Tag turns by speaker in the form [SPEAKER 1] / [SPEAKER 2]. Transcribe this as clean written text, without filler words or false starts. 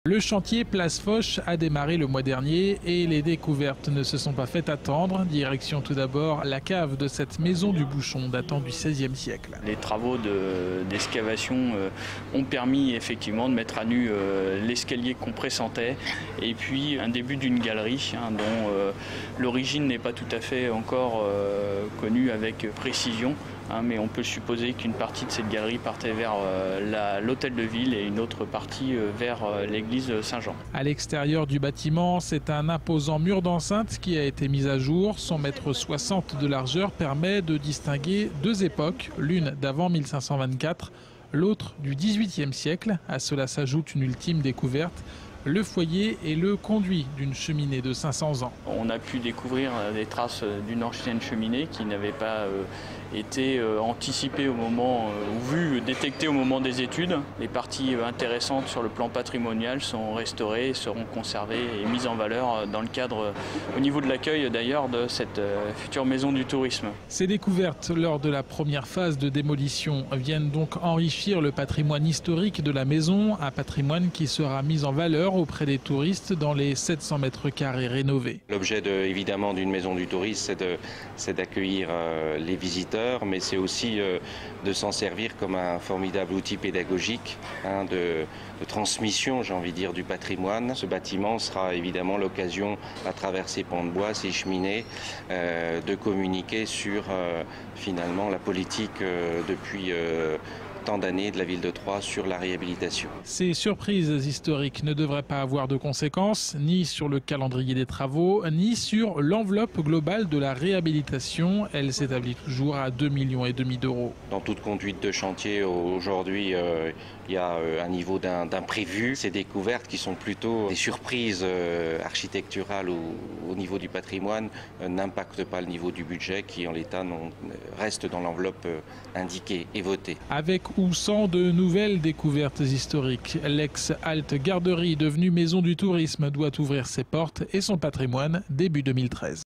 [SPEAKER 1] Le chantier Place Foch a démarré le mois dernier et les découvertes ne se sont pas fait attendre. Direction tout d'abord la cave de cette maison du Bouchon datant du XVIe siècle.
[SPEAKER 2] Les travaux d'excavation ont permis effectivement de mettre à nu l'escalier qu'on pressentait et puis un début d'une galerie dont l'origine n'est pas tout à fait encore connue avec précision. Mais on peut supposer qu'une partie de cette galerie partait vers l'hôtel de ville et une autre partie vers l'église Saint-Jean.
[SPEAKER 1] À l'extérieur du bâtiment, c'est un imposant mur d'enceinte qui a été mis à jour. Son mètre 60 de largeur permet de distinguer deux époques, l'une d'avant 1524, l'autre du XVIIIe siècle. À cela s'ajoute une ultime découverte, le foyer et le conduit d'une cheminée de 500 ans.
[SPEAKER 2] On a pu découvrir des traces d'une ancienne cheminée qui n'avait pas été anticipée au moment, ou détectée au moment des études. Les parties intéressantes sur le plan patrimonial sont restaurées, seront conservées et mises en valeur dans le cadre, au niveau de l'accueil d'ailleurs, de cette future maison du tourisme.
[SPEAKER 1] Ces découvertes lors de la première phase de démolition viennent donc enrichir le patrimoine historique de la maison, un patrimoine qui sera mis en valeur auprès des touristes dans les 700 mètres carrés rénovés.
[SPEAKER 3] L'objet évidemment d'une maison du tourisme, c'est d'accueillir les visiteurs, mais c'est aussi de s'en servir comme un formidable outil pédagogique de transmission, j'ai envie de dire, du patrimoine. Ce bâtiment sera évidemment l'occasion, à travers ces pans de bois, ces cheminées, de communiquer sur finalement la politique depuis tant d'années de la ville de Troyes sur la réhabilitation.
[SPEAKER 1] Ces surprises historiques ne devraient pas avoir de conséquences, ni sur le calendrier des travaux, ni sur l'enveloppe globale de la réhabilitation. Elle s'établit toujours à 2,5 millions d'euros.
[SPEAKER 3] Dans toute conduite de chantier, aujourd'hui, il y a un niveau d'imprévu. Ces découvertes qui sont plutôt des surprises architecturales au niveau du patrimoine n'impactent pas le niveau du budget qui, en l'état, reste dans l'enveloppe indiquée et votée.
[SPEAKER 1] Avec ou sans de nouvelles découvertes historiques, l'ex-halte garderie devenue maison du tourisme doit ouvrir ses portes et son patrimoine début 2013.